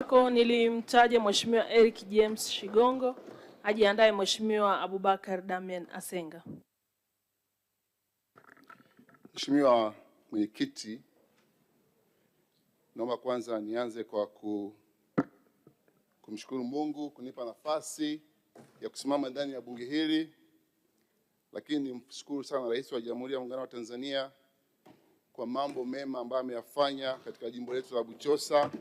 wako nilimtaja Mheshimiwa Eric James Shigongo, ajiandae Mheshimiwa Abubakar Damian Asenga. Mheshimiwa Mwenyekiti, naomba kwanza nianze kwa kumshukuru Mungu kunipa nafasi ya kusimama ndani ya bunge hili, lakini nimshukuru sana Rais wa Jamhuri ya Muungano wa Tanzania kwa mambo mema ambayo ameyafanya katika jimbo letu la Buchosa.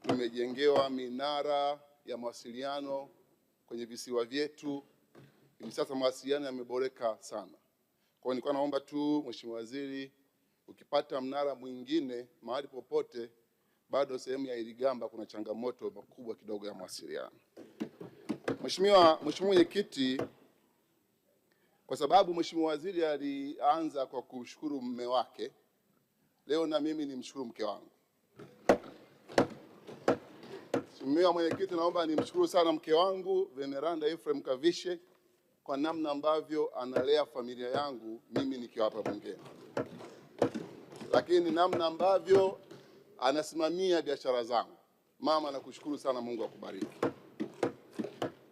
Tumejengewa minara ya mawasiliano kwenye visiwa vyetu. Hivi sasa mawasiliano yameboreka sana. Kwa hiyo nilikuwa naomba tu Mheshimiwa Waziri, ukipata mnara mwingine mahali popote, bado sehemu ya Irigamba kuna changamoto kubwa kidogo ya mawasiliano. Mheshimiwa Mwenyekiti, kwa sababu Mheshimiwa Waziri alianza kwa kushukuru mume wake, leo na mimi nimshukuru mke wangu. Mheshimiwa Mwenyekiti, naomba nimshukuru sana mke wangu Veneranda Ephraim Kavishe kwa namna ambavyo analea familia yangu mimi nikiwa hapa bungeni, lakini namna ambavyo anasimamia biashara zangu. Mama, nakushukuru sana, Mungu akubariki.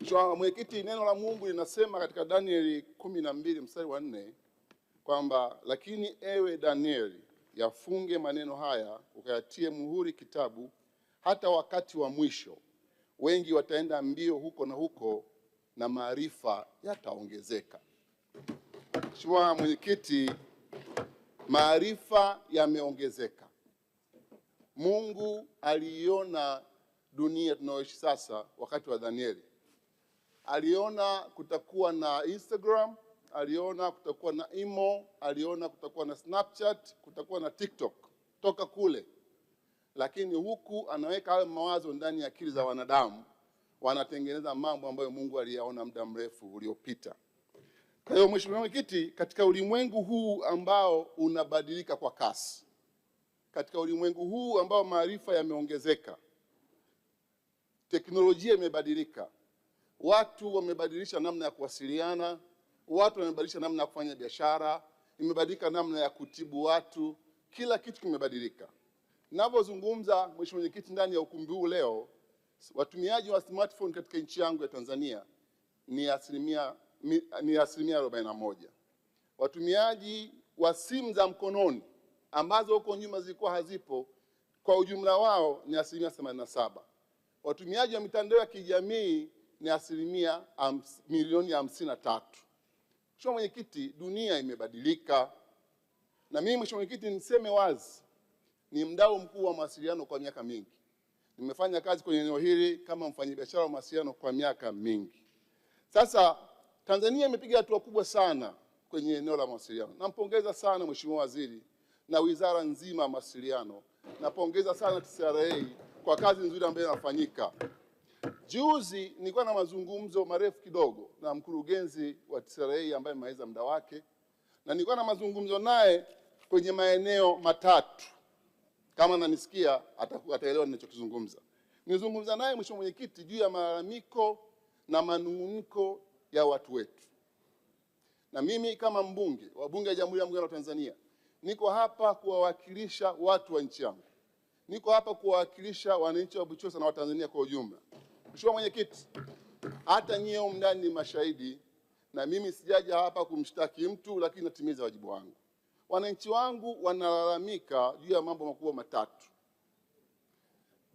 Mheshimiwa Mwenyekiti, neno la Mungu linasema katika Danieli 12 mstari wa 4 kwamba lakini ewe Danieli, yafunge maneno haya ukayatie muhuri kitabu, hata wakati wa mwisho wengi wataenda mbio huko na huko na maarifa yataongezeka. Mheshimiwa Mwenyekiti, maarifa yameongezeka. Mungu aliona dunia tunayoishi sasa wakati wa Danieli. Aliona kutakuwa na Instagram, aliona kutakuwa na Imo, aliona kutakuwa na Snapchat, kutakuwa na TikTok toka kule. Lakini huku anaweka hayo mawazo ndani ya akili za wanadamu, wanatengeneza mambo ambayo Mungu aliyaona muda mrefu uliopita. Kwa hiyo Mheshimiwa Mwenyekiti, katika ulimwengu huu ambao unabadilika kwa kasi, katika ulimwengu huu ambao maarifa yameongezeka, teknolojia imebadilika, watu wamebadilisha namna ya kuwasiliana, watu wamebadilisha namna ya kufanya biashara, imebadilika namna ya kutibu watu, kila kitu kimebadilika. Ninapozungumza Mheshimiwa Mwenyekiti, ndani ya ukumbi huu leo, watumiaji wa smartphone katika nchi yangu ya Tanzania ni asilimia 41. Watumiaji wa simu za mkononi ambazo huko nyuma zilikuwa hazipo, kwa ujumla wao ni asilimia 87. Watumiaji wa mitandao ya kijamii ni asilimia milioni 53. Mheshimiwa Mwenyekiti, dunia imebadilika, na mimi Mheshimiwa Mwenyekiti niseme wazi, ni mdau mkuu wa mawasiliano kwa miaka mingi. Nimefanya kazi kwenye eneo hili kama mfanyabiashara wa mawasiliano kwa miaka mingi. Sasa Tanzania imepiga hatua kubwa sana kwenye eneo la mawasiliano. Nampongeza sana Mheshimiwa Waziri na wizara nzima ya mawasiliano. Napongeza sana TCRA kwa kazi nzuri ambayo inafanyika. Juzi nilikuwa na mazungumzo marefu kidogo na mkurugenzi wa TCRA ambaye amemaliza muda wake, na nilikuwa na mazungumzo naye kwenye maeneo matatu. Kama nanisikia ataelewa ninachokizungumza. Nizungumza naye Mheshimiwa Mwenyekiti juu ya malalamiko na manung'uniko ya watu wetu. Na mimi kama mbunge wa Bunge la Jamhuri ya Muungano wa Tanzania, niko hapa kuwawakilisha watu wa nchi yangu. Niko hapa kuwawakilisha wananchi wa Buchosa na Watanzania kwa ujumla. Mheshimiwa Mwenyekiti, hata nyie humu ndani ni mashahidi, na mimi sijaja hapa kumshtaki mtu, lakini natimiza wajibu wangu. Wananchi wangu wanalalamika juu ya mambo makubwa matatu.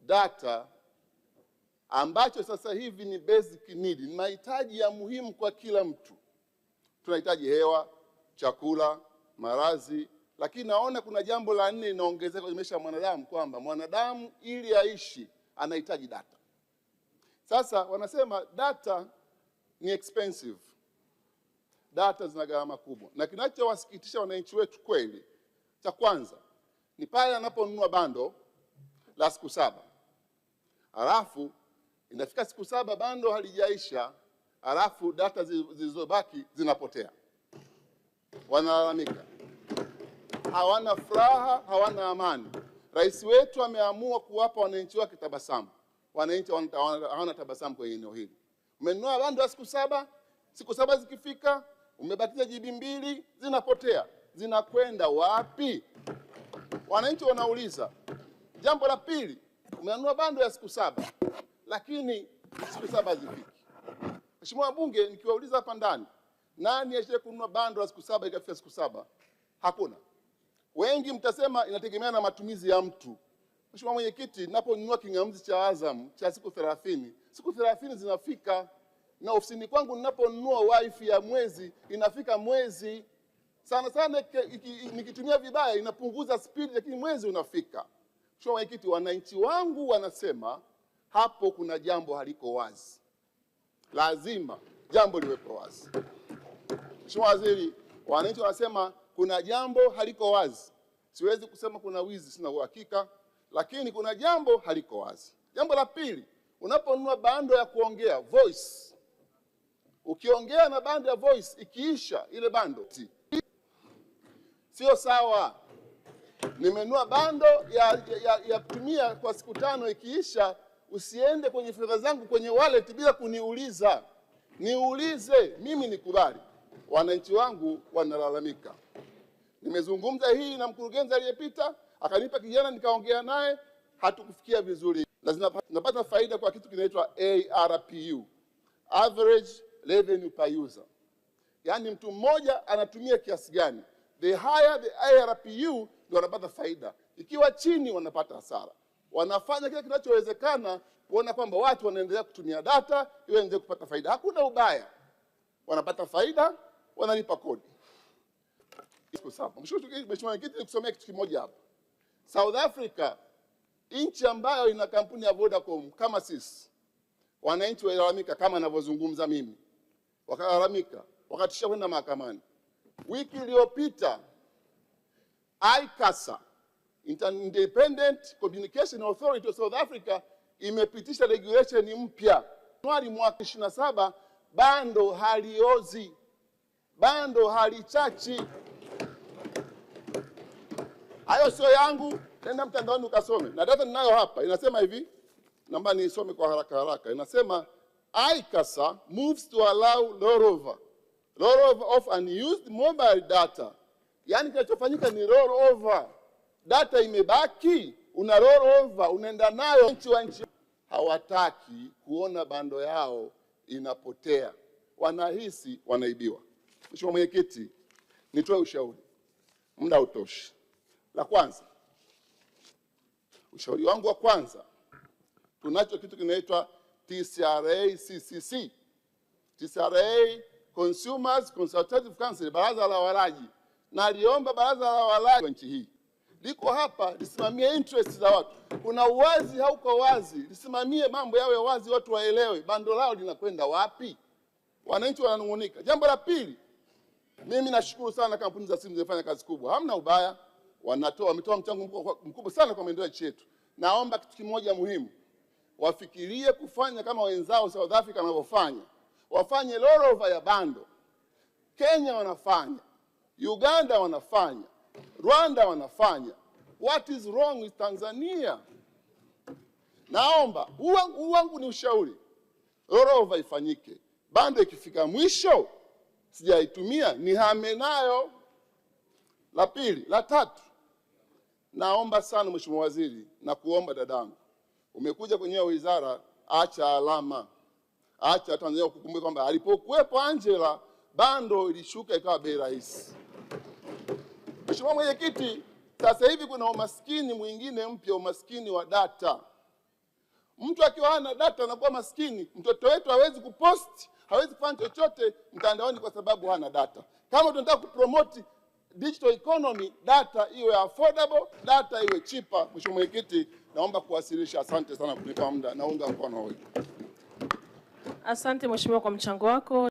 Data, ambacho sasa hivi ni basic need, ni mahitaji ya muhimu kwa kila mtu. Tunahitaji hewa, chakula, malazi, lakini naona kuna jambo la 4 linaongezeka kwenye maisha ya mwanadamu, kwamba mwanadamu ili aishi anahitaji data. Sasa wanasema data ni expensive. Data zina gharama kubwa. Na kinachowasikitisha wananchi wetu kweli, cha kwanza ni pale anaponunua bando la siku 7. Alafu inafika siku 7 bando halijaisha, alafu data zilizobaki zinapotea. Wanalalamika. Hawana furaha, hawana amani. Rais wetu ameamua kuwapa wananchi wake tabasamu. Wananchi hawana tabasamu kwenye eneo hili. Umenunua bando la siku 7, siku 7 zikifika umebatiza GB 2 zinapotea. Zinakwenda wapi? Wananchi wanauliza. Jambo la pili, Umenunua bando ya siku 7, lakini siku 7 hazifiki. Mheshimiwa Bunge, nikiwauliza hapa ndani, nani ashaye kununua bando ya siku 7 ikafika siku 7? Hakuna. Wengi mtasema inategemea na matumizi ya mtu. Mheshimiwa Mwenyekiti, ninaponunua kingamuzi cha Azam cha siku 30, siku 30 zinafika, na ofisini kwangu ninaponunua wifi ya mwezi inafika mwezi. Sana sana nikitumia vibaya inapunguza speed, lakini mwezi unafika. Mheshimiwa Mwenyekiti, wananchi wangu wanasema hapo kuna jambo haliko wazi. Lazima jambo liwepo wazi. Mheshimiwa Waziri, wananchi wanasema kuna jambo haliko wazi. Siwezi kusema kuna wizi, sina uhakika, lakini kuna jambo haliko wazi. Jambo la pili, unaponunua bando ya kuongea voice, ukiongea na bando ya voice ikiisha ile bando, sio sawa. Nimenunua bando ya kutumia kwa siku 5, ikiisha usiende kwenye fedha zangu kwenye wallet bila kuniuliza. Niulize mimi nikubali. Wananchi wangu wanalalamika. Nimezungumza hii na mkurugenzi aliyepita, akanipa kijana nikaongea naye, hatukufikia vizuri. Lazima napata faida kwa kitu kinaitwa ARPU, average revenue per user. Yaani mtu mmoja anatumia kiasi gani? The higher the ARPU ndio wanapata faida. Ikiwa chini wanapata hasara. Wanafanya kile kinachowezekana kuona kwamba watu wanaendelea kutumia data ili waendelee kupata faida. Hakuna ubaya. Wanapata faida, wanalipa kodi. Mheshimiwa Mwenyekiti, nikusomea kitu kimoja hapa. South Africa, nchi ambayo ina kampuni ya Vodacom kama sisi, wananchi walalamika kama ninavyozungumza mimi. Wakalalamika, wakatisha kwenda mahakamani. Wiki iliyopita ICASA, Independent Communication Authority of South Africa, imepitisha regulation mpya. Januari mwaka 27, bando haliozi, bando halichachi. Hayo sio yangu, nenda mtandaoni ukasome. Na data ninayo hapa, inasema hivi, naomba nisome kwa haraka. Inasema ICASA moves to allow rollover of unused mobile data. Yaani kinachofanyika ni rollover. Data imebaki, una rollover, unaenda nayo. Nchi hawataki kuona bando yao inapotea. Wanahisi wanaibiwa. Mheshimiwa Mwenyekiti, nitoe ushauri. Muda utoshi. La kwanza, ushauri wangu wa kwanza, tunacho kitu kinaitwa TCRA CCC. TCRA Consumers Consultative Council, baraza la walaji. Na aliomba baraza la walaji wa nchi hii liko hapa lisimamie interest za watu. Kuna uwazi hauko wazi, lisimamie mambo yawe wazi, watu waelewe bando lao linakwenda wapi. Wananchi wananungunika. Jambo la pili, mimi nashukuru sana kampuni za simu zinafanya kazi kubwa. Hamna ubaya. Wametoa mchango mkubwa sana kwa maendeleo ya nchi yetu. Naomba kitu kimoja muhimu. Wafikirie kufanya kama wenzao South Africa wanavyofanya. Wafanye rollover ya bando. Kenya wanafanya. Uganda wanafanya. Rwanda wanafanya. What is wrong with Tanzania? Naomba, huu wangu ni ushauri. Rollover ifanyike. Bando ikifika mwisho, sijaitumia, nihame nayo. La pili, la tatu. Naomba sana Mheshimiwa Waziri na kuomba dadangu. Umekuja kwenye wizara, acha alama. Acha Tanzania kukumbuka kwamba alipokuwepo Angela, bando ilishuka ikawa bei rahisi. Mheshimiwa Mwenyekiti, sasa hivi kuna umaskini mwingine mpya, umaskini wa data. Mtu akiwa hana data anakuwa maskini. Mtoto wetu hawezi kupost, hawezi kufanya chochote mtandaoni kwa sababu hana data. Kama tunataka kupromote digital economy, data iwe affordable, data iwe cheaper. Mheshimiwa Mwenyekiti, naomba kuwasilisha. Asante sana kunipa muda. Naunga mkono wewe. Asante Mheshimiwa kwa mchango wako.